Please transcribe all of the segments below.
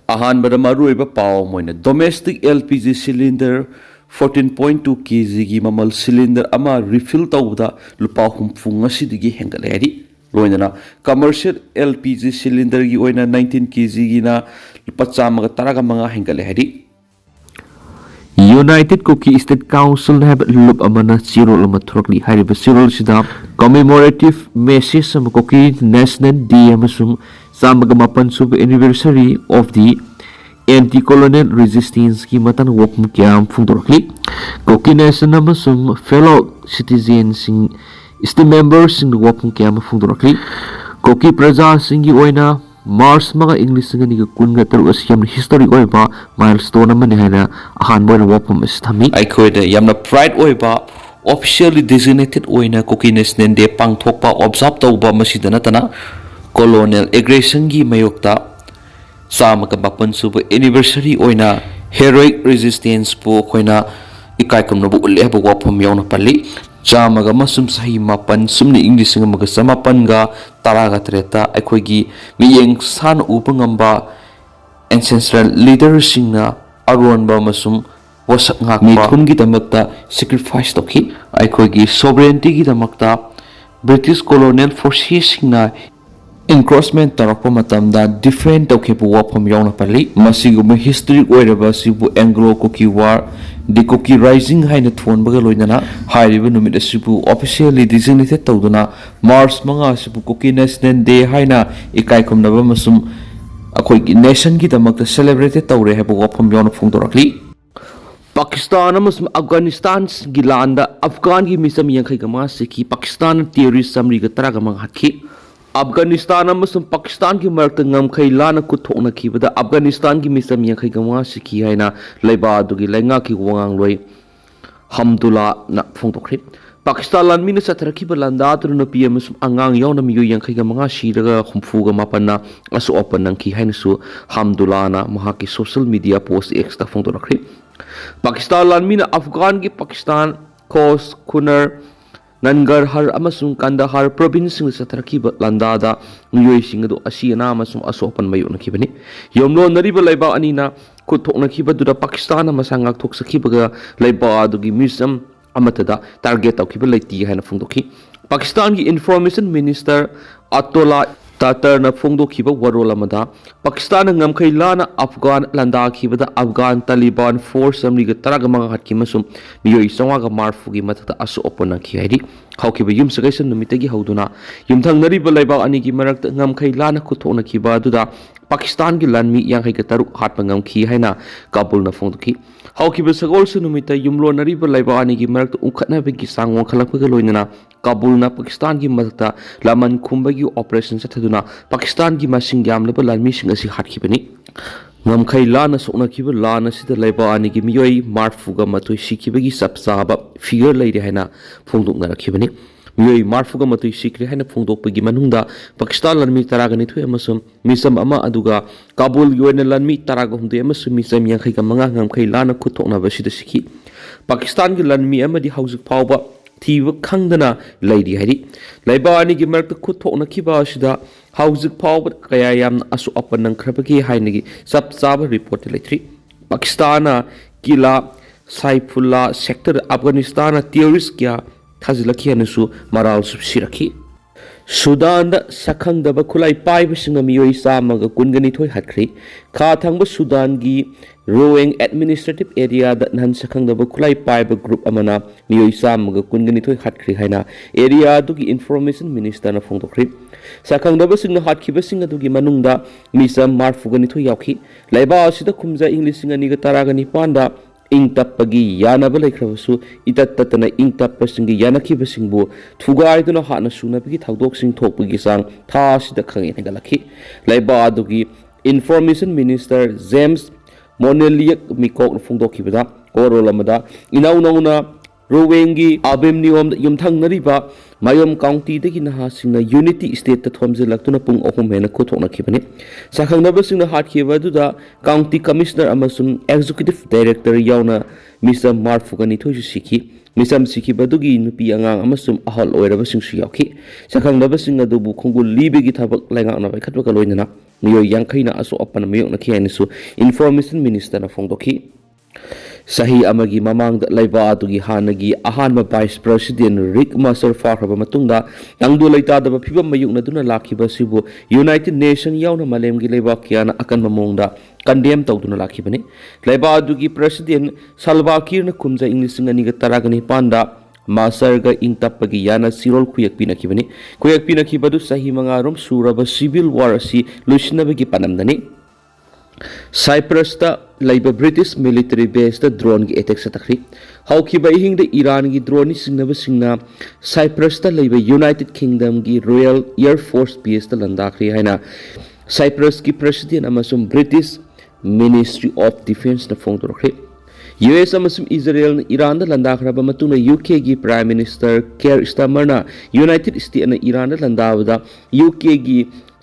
Ahanbada maruiba pao moina domestic LPG cylinder 14.2 kg gi mamal cylinder ama refill tawda lupa humfu ngasidigi hengale hadi loinana commercial LPG cylinder gi oina 19 kg gi na lupa chamaga taraga manga hengale hadi United Kuki State Council have loop amana zero lama thorokli hariba zero sida commemorative message sama Kuki National Day amasung samaga mapan sub anniversary of the anti-colonial resistance ki matan wokm kyam phungdorokli Kuki Nation amasung fellow citizens sing is the members sing wokm kyam phungdorokli Kuki praja singi oina Mars mga English nga niga kun nga taru asiyam history oi ba milestone naman hana ahan mo na wapam istami aikhoy da yamna pride oi ba officially designated oi na Kuki National Day pangthok pa observe tawba masida natana colonial aggression gi mayokta sama ka bapan suba anniversary oi na heroic resistance po khoina ikai kum na bu ulle bu wapam yawna pali chamaga masum sahi mapan sumni English nga maga samapan ga taraga treta aikhoigi miyeng san upangamba ancestral leaders singna aron ba masum wasak ngak mi thum gi damakta sacrifice toki aikhoigi sovereignty gi damakta British colonial forces singna encroachment tarakpa matamda different tawkhebu wapam yawna pali masiguma history oiraba sibu Anglo-Kuki war the Kuki Rising haina thon baga loinana hairiba numit asibu officially designated tawduna Mars manga asibu Kuki National Day haina ikai kumnaba masum akhoi nation gi damakta celebrated tawre habu wapam yawna phungdorakli Pakistan amasum Afghanistan gi landa Afghan gi misam yankhai gama sikhi Pakistan terrorist samri ga taraga mang hakhi Afghanistan amasum Pakistan ki marakta ngamkhai lana kuthokna khibada Afghanistan ki misam yankhai gamwa sikhi haina leiba dugi lenga ki wangang loi hamdullah na phongtokri Pakistan lan mina sathrakhi balanda turna pm amasum angang yawna Miyoi yankhai gamanga shiraga khumfu ga mapanna asu open nangki haina su hamdullah na mahaki social media post x ta phongtokri Pakistan lan mina Afghan ki Pakistan Khost Kunar Nangar har amasung Kandahar province ng sathrakhiba landada Miyoi singado Ashi na amasung asopan mayo nakibani yomlo nariba laiba anina kuthok nakhiba duda Pakistan masangak thok sakhiba laiba adugi museum amatada target tawkhiba laiti haina phungdokhi Pakistan ki information minister Atola Tatar na phungdokhiba warol amada Pakistan ngamkhai lana Afghan landa khibada Afghan Taliban force amriga taraga mga hatki masum Miyoi songa ga marfugi matata asu opona khi haidi khawkiba yum sagaisan numitagi hauduna yumthang nariba laiba ani gi marakta ngamkhai lana kuthona khiba duda Pakistan gi lanmi yanghai ga taru hatpa ngamkhi haina Kabul na phungdokhi hawkiba sagol su numita yumlo nariba laiba ani gi marakta ukhatna begi sangwang khalakpa ga loinana Kabul na Pakistan gi matata laman khumbagi operation sathaduna Pakistan gi masing yamlaba lanmi sing asi hatkibani ngamkhai lana sokna khiba lana sida laiba ani gi Miyoi marfuga matoi sikibagi sapsaba figure leide haina phungdokna rakhibani Miyoi marfuga matoi sikri haina phungdokpagi manungda Pakistan lanmi taraga ni thoi amasum misam ama aduga Kabul gi oina lanmi taraga humde amasum misam yankhai ga manga ngamkhai lana khuthokna basida sikhi Pakistan gi lanmi amadi hauzik phawba thiba khangdana leidi hari laiba ani gi marakta khuthokna khiba asida hauzik phawba kaya yamna asu apanang khrabagi hainagi sab sab report leitri Pakistana kila Saifullah sector Afghanistan terrorist kya thazilakhi anasu maral subsirakhi Sudan da Sakhangdaba Khutlai paiba singa Miyoi samaga kungani thoi hatkri kha thangba Sudan gi Rowing administrative area da nan Sakhangdaba Khutlai paiba group amana Miyoi samaga kungani thoi hatkri haina area dugi information minister na phongdokri Sakhangdaba singa hatkhiba singa dugi manungda misam marfugani thoi yaukhi laiba asida khumja English singa ni ga taraga ni panda ing tapagi yana balai khrabasu itat tatana ing tappa singi yana ki basingbu thugai duna hana suna bigi thawdok sing thokpagi sang tha sida khangi hengalakhi laiba adugi information minister James Moneliak mikok phungdokhi bada korol amada inau nauna rowengi abem niom yumthang nariba mayom county degi naha singna unity state ta thomje laktuna pung ahum hena khothokna khibani Sakhangdaba singna hatkhiba duda county commissioner amasum executive director yauna Mr. Marfugani thoju sikhi ꯃꯤꯆꯝ ꯁꯤꯈꯤꯕꯗꯨꯒꯤ ꯅꯨꯄꯤ ꯑꯉꯥꯡ ꯑꯃꯁꯨꯡ ꯑꯍꯜ ꯑꯣꯏꯔꯕꯁꯤꯡꯁꯨ ꯌꯥꯎꯈꯤ ꯁꯛꯈꯪꯗꯕꯁꯤꯡ ꯑꯗꯨꯕꯨ ꯈꯣꯡꯒꯨꯜ ꯂꯤꯕꯒꯤ ꯊꯕꯛ ꯂꯩꯉꯥꯛꯅ ꯄꯥꯏꯈꯠꯄꯒ ꯂꯣꯏꯅꯅ ꯃꯤꯑꯣꯏ 50ꯅ ꯑꯁꯣꯛ ꯑꯄꯟ ꯃꯥꯌꯣꯛꯅꯈꯤ ꯍꯥꯏꯅꯁꯨ ꯏꯟꯐꯣꯔꯃꯦꯁꯟ ꯃꯤꯅꯤꯁꯇꯔꯅ ꯐꯣꯡꯗꯣꯛꯈꯤ ꯆꯍꯤ ꯑꯃꯒꯤ ꯃꯃꯥꯡꯗ ꯂꯩꯕꯥꯛ ꯑꯗꯨꯒꯤ ꯍꯥꯟꯅꯒꯤ ꯑꯍꯥꯟꯕ ꯚꯥꯏꯁ ꯄ꯭ꯔꯦꯁꯤꯗꯦꯟ ꯔꯤꯛ ꯃꯥꯁꯔ ꯐꯥꯈ꯭ꯔꯕ ꯃꯇꯨꯡꯗ ꯇꯪꯗꯨ ꯂꯩꯇꯥꯗꯕ ꯐꯤꯕꯝ ꯃꯥꯌꯣꯛꯅꯗꯨꯅ ꯂꯥꯛꯈꯤꯕ ꯑꯁꯤꯕꯨ ꯌꯨꯅꯥꯏꯇꯦꯗ ꯅꯦꯁꯟ ꯌꯥꯎꯅ ꯃꯥꯂꯦꯝꯒꯤ ꯂꯩꯕꯥꯛ ꯀꯌꯥꯅ ꯑꯀꯟꯕ ꯃꯑꯣꯡꯗ ꯀꯟꯗꯦꯝ ꯇꯧꯗꯨꯅ ꯂꯥꯛꯈꯤꯕꯅꯤ ꯂꯩꯕꯥꯛ ꯑꯗꯨꯒꯤ ꯄ꯭ꯔꯦꯁꯤꯗꯦꯟ ꯁꯜꯚꯥ ꯀꯤꯔꯅ ꯀꯨꯝꯖꯥ ꯏꯪ 2019ꯗ ꯃꯥꯁꯔꯒ ꯏꯪ ꯇꯞꯄꯒꯤ ꯌꯥꯅ ꯁꯤꯔꯣꯜ ꯈꯨꯌꯦꯛ ꯄꯤꯅꯈꯤꯕꯅꯤ ꯈꯨꯌꯦꯛ ꯄꯤꯅꯈꯤꯕꯗꯨ ꯆꯍꯤ 5 ꯁꯨꯔꯕ ꯁꯤꯚꯤꯜ ꯋꯥꯔ ꯑꯁꯤ ꯂꯣꯏꯁꯤꯟꯅꯕꯒꯤ ꯄꯥꯟꯗꯝꯗꯅꯤ साइप्रसता लाइबा ब्रिटिश मिलिटरी बेस ड्रोन की अटैक चतखरी हौखिबा इहिंगदा ईरान की ड्रोन सिंगनबसिंगना साइप्रसता लाइबा यूनाइटेड किंगडम की रॉयल एयर फोर्स बेस लंदाखरी हैना साइप्रस की प्रेसिडेंट अमसुम ब्रिटिश मिनिस्ट्री ऑफ डिफेंस न फोंदोरखरी यूएस अमसुम इजराइल ईरान लंदाखरबा मतुंग यूके की प्राइम मिनिस्टर केयर स्टामरना यूनाइटेड स्टेट न ईरान लंदाबदा यूके की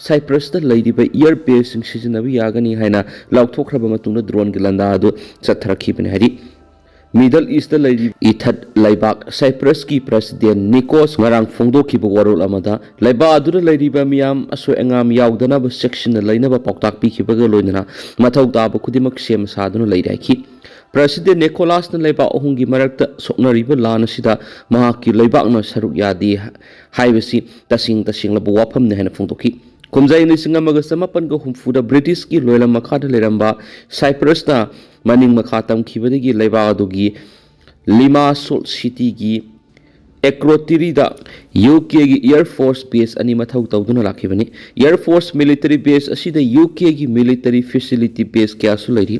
साइप्रस लेरिबा एयर बेस सिजनब यागनी हैना लाउथोखरबा मतुंग ड्रोन की लंदा अदु चथरखिबने हरि मिडल ईस्ट इथद लाइबाक साइप्रस की प्रेसिडेंट निकोस ngarang फोंदोखिबा वरोल अमदा लाइबा अदुर लेरिबा मियाम असो एंगाम याउदनब सेक्शन लेनबा पौताक पिखिबगा लोइनना मथौ ताब खुदिमक सेम सादुन लेराखि प्रेसिडेंट निकोलास न लेबा अहुंगी मरक्ता सोकनरिबा लान असिदा महाकी लेबाकना सरुक यादी हाइबसी तसिंग तसिंग लब वाफम ने हैना फोंदोखि कुमजाई निसिंग अमगा समापनगा हुमफुदा ब्रिटिश की लोयला मखादा लेरंबा साइप्रसना मनिंग मखा तमखिबदगी लेबा अदुगी लिमासोल सिटी की एक्रोटिरीदा यूके की एयर फोर्स बेस अनि मथौ तौदुना लाखिबनी एयर फोर्स मिलिटरी बेस असिदा यूके की मिलिटरी फैसिलिटी बेस क्यासु लैरि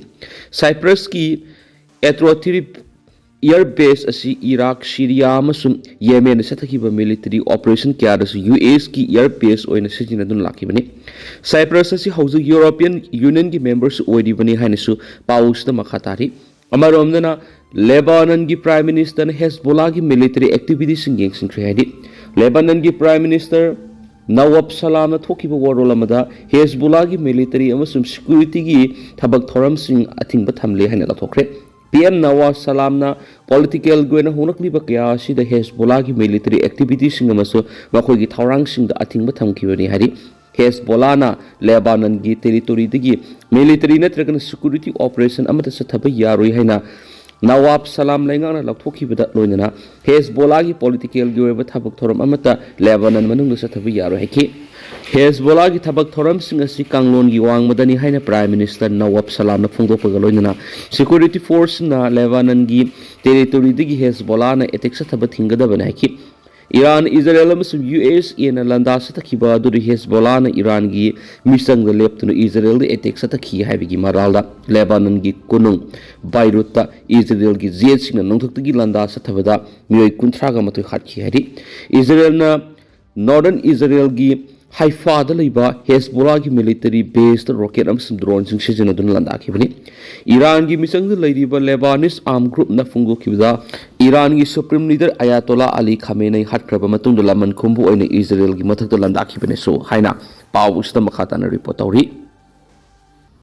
साइप्रस की एट्रोटिरी एयर बेस असी इराक सीरिया अमसुम येमेन सथखिबा मिलिटरी ऑपरेशन क्यादसु यूएस की एयर बेस ओइना सिजिनदुन लाखिबनी साइप्रस असी हौजु यूरोपियन यूनियन की मेंबर्स ओइदिबनी हाइनसु पाउसदा मखातारी अमरोमदना लेबानन की प्राइम मिनिस्टर हेजबोला की मिलिटरी एक्टिविटी सिंग येंसिंख्रे हाइदि लेबानन की प्राइम मिनिस्टर नवाब सलाम थोखिबा वरोल अमदा हेजबोला की मिलिटरी अमसुम सिक्योरिटी की थबक थोरम सिंग अथिंग थमले हाइना लथोखरे पीएम नवाब सलामना पॉलिटिकल गोयना होनकलिबा कया असिदा हेजबोला की मिलिटरी एक्टिविटी सिंग अमसु मखोगी थौरांग सिंग अथिंग थमखिबनी हारि हेजबोलाना लेबानन की टेरिटोरी दगी मिलिटरी नत्रगन सिक्योरिटी ऑपरेशन अमत सथबा यारोय हैना नवाब सलाम लेंगाना लौथोखिबदा लोइनना हेजबोला की पॉलिटिकल गोयबा थबक थोरम अमत लेबानन मनुंग सथबा यारोय हैखि हेजबोला की थबक थोरम सिंग असि कांगलोन की वांगमदनी हैना प्राइम मिनिस्टर नवाब सलाम न फोंदोपगा लोइनना सिक्योरिटी फोर्स ना लेबानन की टेरिटोरी दगी हेजबोला ना अटैक सथबा थिंगदबन हैखि ईरान इजराइल अमसुम यूएसए न लंदा सथखिबा अदुरि हेजबोला न ईरान की मिसंग लेप्तुन इजराइल द अटैक सथखि हाइबगी मरालदा लेबानन की कुनुंग बाइरुत इजराइल की जेट सिंग नंगथक्तगी लंदा सथबदा मियोय 30 गा मतय खाटखि हारि इजराइल न नॉर्दर्न इजराइल की हाइफा लेबा हेजबोला की मिलिटरी बेस रॉकेट अमसुम ड्रोन सिंग सिजनदुन लंदाखिबनी ईरान की मिसंग लेरिबा लेबानिस आर्म ग्रुप न फुंगोखिबदा ईरान की सुप्रीम लीडर अयातोला अली खामेनी हटख्रबा मतुंग लमन खुंबु ओइने इजराइल की मथक्ता लंदाखिबने सो हाइना पाउ उस्ता मखाताना रिपोर्ट तौरी।